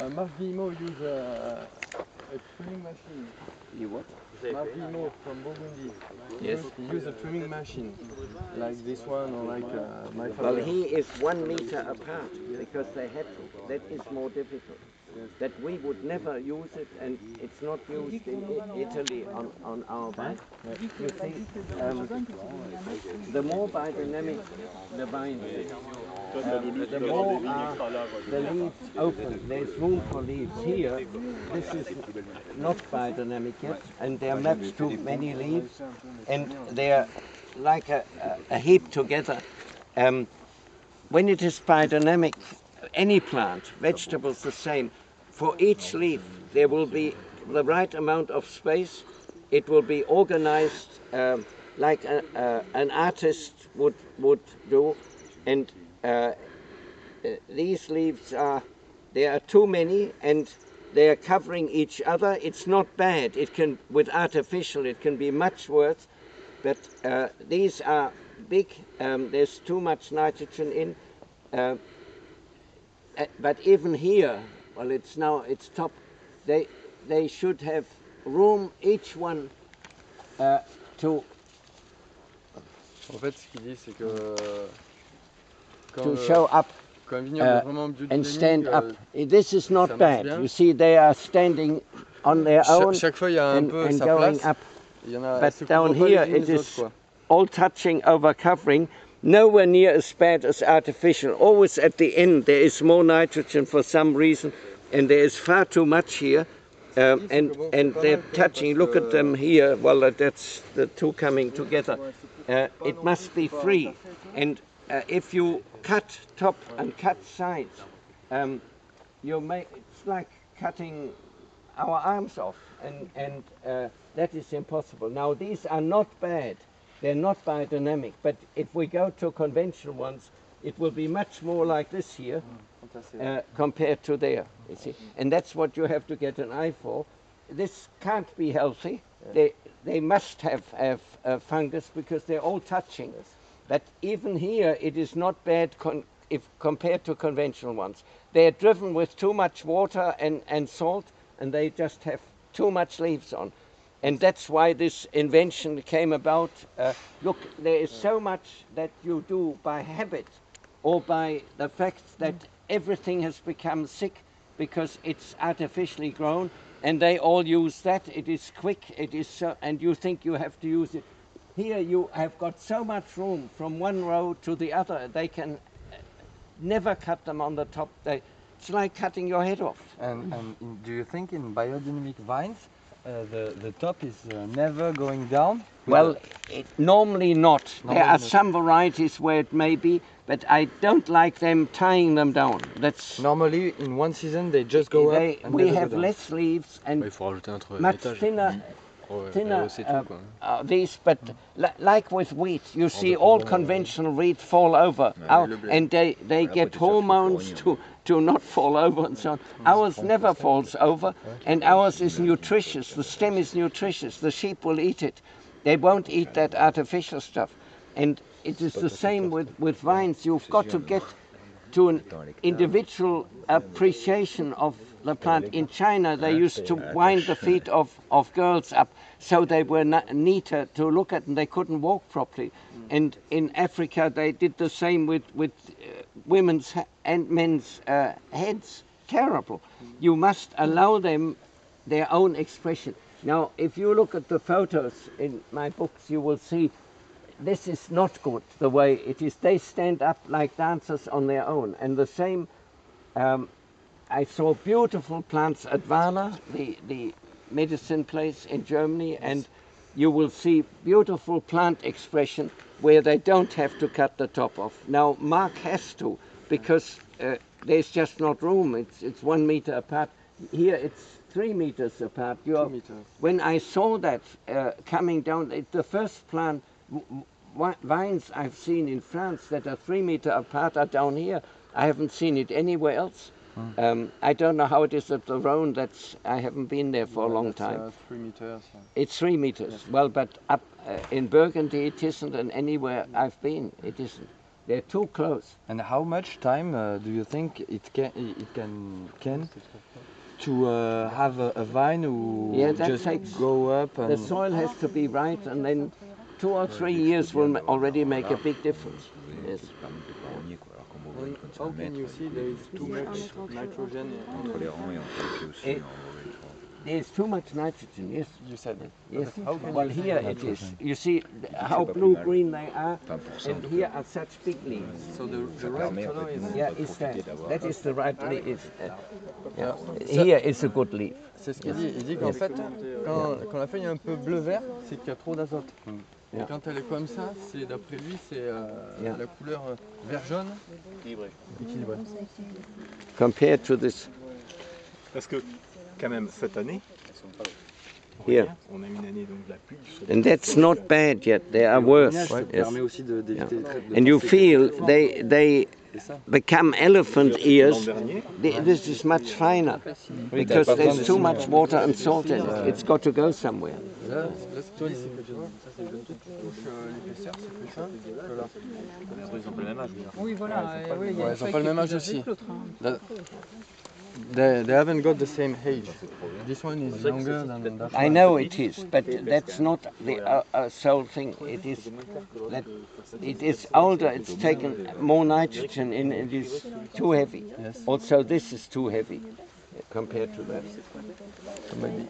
Marc Guillemot use a trimming machine. You what? Marc Guillemot from Burgundy. Yes. He use a trimming machine, like this one or like my Well, father. he is 1 meter apart because they had to. That is more difficult. That we would never use it, and it's not used in Italy on our vine. You see, the more biodynamic the vine is, the more are the leaves open. There's room for leaves. Here, this is not biodynamic yet, and there are much too many leaves, and they're like a heap together. When it is biodynamic, any plant, vegetables the same, for each leaf there will be the right amount of space. It will be organized like an artist would do, and these leaves there are too many and they are covering each other. It's not bad. It can, with artificial, it can be much worse, but these are big. There's too much nitrogen in. But even here, well, it's top. They should have room, each one, to En fait, ce qu'il dit, c'est que show up quand un vignoble est vraiment and stand biodynamique, up. This is ça not marche bad. bien. You see, they are standing on their own chaque fois, il y a un peu and sa going place. up. Il y en a, But se down couvrent pas here, les unes it les is autres, quoi. all touching, over covering, nowhere near as bad as artificial. Always at the end there is more nitrogen for some reason, and there is far too much here, and they're touching. Look at them here. Well, that's the two coming together. It must be free, and if you cut top and cut sides, it's like cutting our arms off, and that is impossible. Now these are not bad. They're not biodynamic, but if we go to conventional ones, it will be much more like this here compared to there, you see. And that's what you have to get an eye for. This can't be healthy. They must have fungus because they're all touching. But even here, it is not bad if compared to conventional ones. They're driven with too much water and salt, and they just have too much leaves on. And that's why this invention came about. Look, there is so much that you do by habit or by the fact that everything has become sick because it's artificially grown, and they all use that. It is quick, it is so, and you think you have to use it. Here you have got so much room from one row to the other. They can never cut them on the top. It's like cutting your head off. And do you think in biodynamic vines the top is never going down? Well, normally not. There are some varieties where it may be, but I don't like them tying them down. That's Normally in one season they just go up and we never have go down. less leaves and Il faut rajouter un much thinner these, but like with wheat, you see all conventional wheat fall over, and they get hormones to not fall over and so on. Ours never falls over, and ours is nutritious. The stem is nutritious. The sheep will eat it. They won't eat that artificial stuff. And it is the same with vines. You've got to get to an individual appreciation of the plant. In China, they used to wind the feet of girls up so they were neater to look at and they couldn't walk properly. And in Africa, they did the same with women's and men's heads. Terrible. You must allow them their own expression. Now, if you look at the photos in my books, you will see this is not good, the way it is. They stand up like dancers on their own. And the same, I saw beautiful plants at Warna, the medicine place in Germany, and you will see beautiful plant expression where they don't have to cut the top off. Now, Mark has to, because there's just not room. It's 1 meter apart. Here it's 3 meters apart. 2 meters. When I saw that coming down, the first plant, vines I've seen in France that are 3 meters apart are down here. I haven't seen it anywhere else. I don't know how it is at the Rhone. I haven't been there for a long time. 3 meters. It's 3 meters. Yes. Well, but up in Burgundy it isn't, and anywhere I've been it isn't. They're too close. And how much time do you think it can to have a vine who just go up? And the soil has to be right, and then 2 or 3 years will already make a big difference. Yes. How can you see there is too much nitrogen? There's too much nitrogen, yes. You said. Yes. Well, here it is. You see how blue-green they are, and here are such big leaves. So the right color is... Yeah, that is the right leaf. Yeah. Here is a good leaf. C'est ce qu'il dit. Il dit qu'en fait, quand la feuille est un peu bleu-vert, c'est qu'il y a trop d'azote. Et quand elle est comme ça, c'est d'après lui, c'est la couleur vert-jaune. Équilibrée. Compared to this. Parce que quand même cette année, Here. on a une année donc de la pluie. And that's not bad yet. There are worse. Yes. And you feel they become elephant ears. This is much finer because there's too much water and salt in it. It's got to go somewhere. Là, toi, ici, que tu vois, ça c'est jeune truc. L'épaisseur, c'est plus ça que là. Ils ont pas le même âge. Oui, voilà. Ils ont pas le même âge aussi. They haven't got the same age. This one is younger than that one. I know it is, but that's not the sole thing. It is that it is older. It's taken more nitrogen in. It is too heavy. Yes. Also, this is too heavy compared to that. Maybe.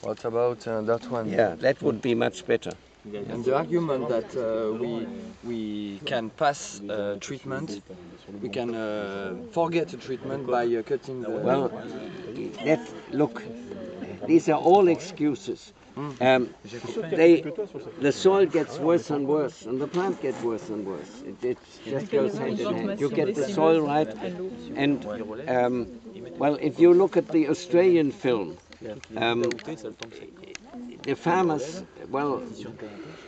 What about that one? Yeah, that would be much better. And the argument that we can pass treatment, we can forget a treatment by cutting the... Well, look, these are all excuses. The soil gets worse and worse, and the plant gets worse and worse. It just goes hand in hand. You get the soil right, and well, if you look at the Australian film, the farmers, well,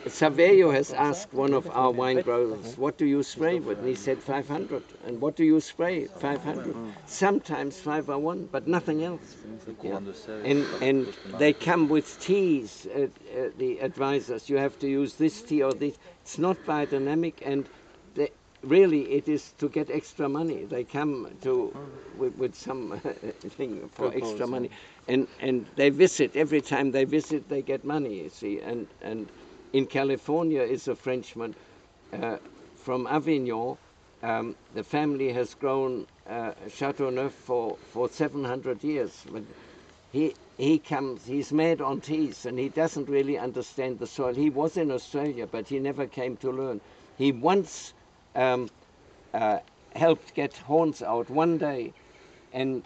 Saverio has asked one of our wine growers, what do you spray with? And he said 500. And what do you spray? 500. Sometimes 501, but nothing else. Yeah. And they come with teas, the advisors. You have to use this tea or this. It's not biodynamic, and really it is to get extra money. They come with some thing for extra money. And they visit. Every time they visit, they get money, you see. And in California is a Frenchman from Avignon. The family has grown Chateauneuf for 700 years. But he comes, he's mad on teas, and he doesn't really understand the soil. He was in Australia, but he never came to learn. He once helped get horns out one day, and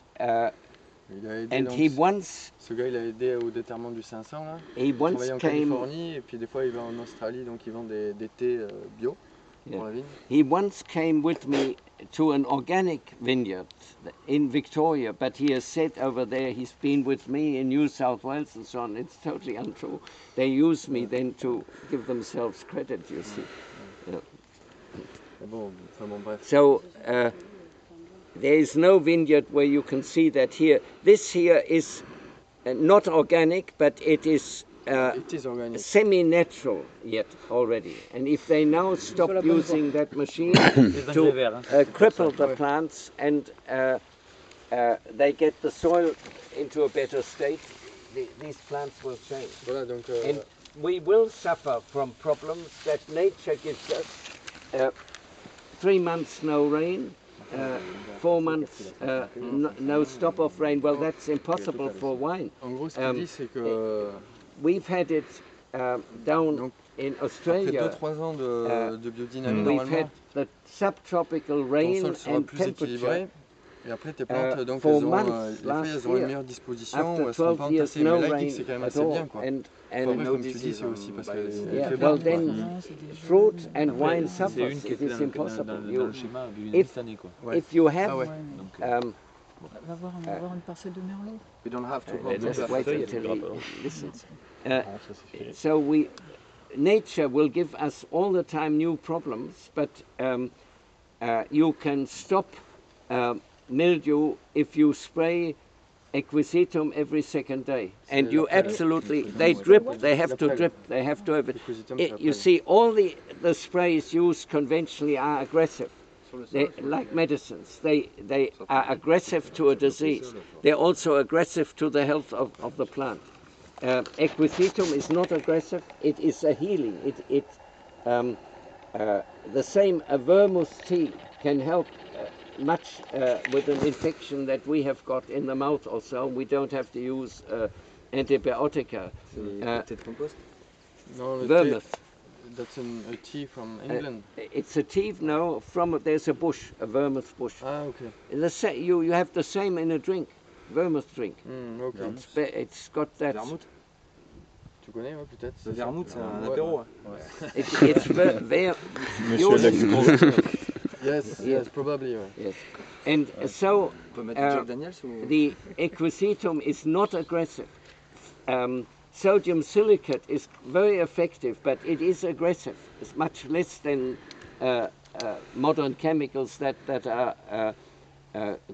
he once... Ce gars, il a aidé au déterrement du 500, là. He Il travaillait once en came... Californie, et puis des fois il va en Australie, donc il vend des thés bio pour la vigne. He once came with me to an organic vineyard in Victoria, but he has said over there he's been with me in New South Wales and so on. It's totally untrue. They use me then to give themselves credit, you see. Bon, bref. So there is no vineyard where you can see that here. This here is not organic, but it is organic. semi-natural yet already. And if they now stop using that machine to cripple the plants and they get the soil into a better state, these plants will change. Voilà, donc, and we will suffer from problems that nature gives us. 3 months no rain, 4 months no stop of rain. Well, that's impossible for wine. En gros, ce qu'il dit, c'est que we've had it down in Australia. Après 2-3 ans de biodynamie, we've normalement, had the subtropical rain ton sol sera and plus temperature. équilibré. Et après, tes plantes, donc, for elles auront, months les feuilles, elles auront une meilleure disposition, after elles seront 12 pas years, entassées. no Mais là, il dit rain que c'est quand même at assez all. bien, quoi. And Après, comme tu dis, c'est aussi parce que yeah, fait well bon, then, fruit and wine suffers. It is impossible. If you have, Va voir une parcelle de merlot. We don't have to go let's wait until he listens. So nature will give us all the time new problems, but you can stop mildew if you spray Equisetum every second day. And you absolutely, they drip, they have to drip, they have to have it. You see, all the sprays used conventionally are aggressive. They, like medicines, they are aggressive to a disease. They're also aggressive to the health of the plant. Equisetum is not aggressive, it is a healing. The same vermouth tea can help much with an infection that we have got in the mouth or so. We don't have to use antibiotica. Vermouth. That's a tea from England. It's a tea, no, there's a bush, a vermouth bush. Ah, okay. You have the same in a drink, vermouth drink. Okay. It's got that. Vermouth. Tu connais, ouais, peut-être. Le vermouth, c'est un apéro. It's very Yes, probably. Yes. And so the equisetum is not aggressive. Sodium silicate is very effective, but it is aggressive. It's much less than modern chemicals that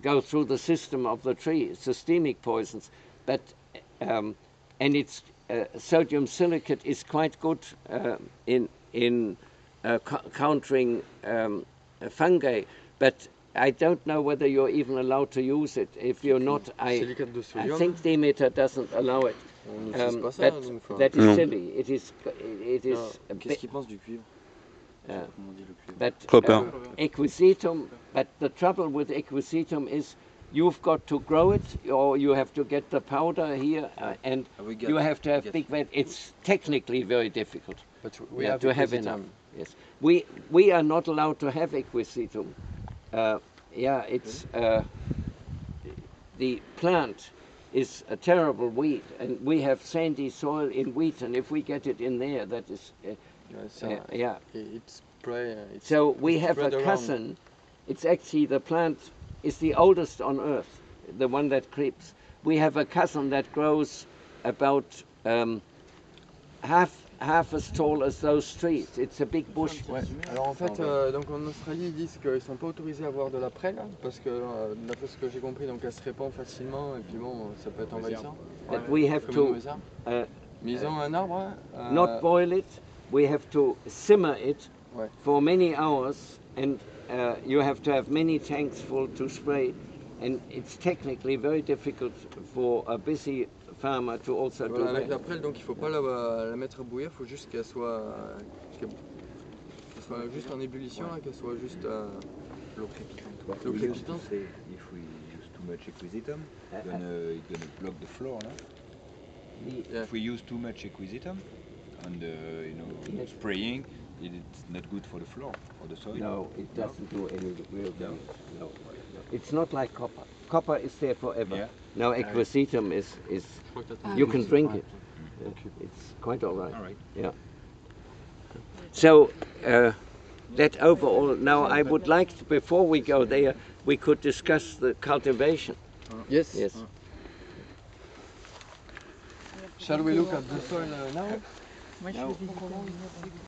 go through the system of the tree, systemic poisons. But and it's sodium silicate is quite good in countering fungi, but I don't know whether you're even allowed to use it. If you're not, I think Demeter doesn't allow it. That is silly. It is. Qu'est-ce qu'il pense du cuivre? But equisetum. But the trouble with equisetum is you've got to grow it, or you have to get the powder here, and you have to have big. It's technically very difficult. But we have to have enough. Yes, we are not allowed to have equisetum. It's the plant is a terrible weed, and we have sandy soil in wheat, and if we get it in there, that is, so we have a cousin. It's actually the plant is the oldest on earth, the one that creeps. We have a cousin that grows about half as tall as those trees. It's a big bush. Ouais. Alors en fait, donc en Australie, ils disent qu'ils ne sont pas autorisés à avoir de la prêle, parce que d'après ce que j'ai compris, donc elle se répand facilement et puis bon, ça peut être envahissant. But we have to. Mais ils ont un arbre. Not boil it. We have to simmer it for many hours, and you have to have many tanks full to spray, and it's technically very difficult for a busy farmer to also do avec that. la prêle, donc il ne faut pas la mettre à bouillir, il faut juste qu'elle soit juste en ébullition, qu'elle soit juste l'eau crépitante. L'eau crépitante. If we use too much equisetum, it's gonna block the floor, no? If we use too much equisetum and spraying, it's not good for the floor, for the soil. No, it doesn't do any real damage. No. It's not like copper. Copper is there forever. Yeah. No, equisetum is you can drink it. It's quite all right. All right. Yeah. So that overall, now I would like to, before we go there, we could discuss the cultivation. Yes. Yes. Shall we look at the soil now? Moi, je faisais du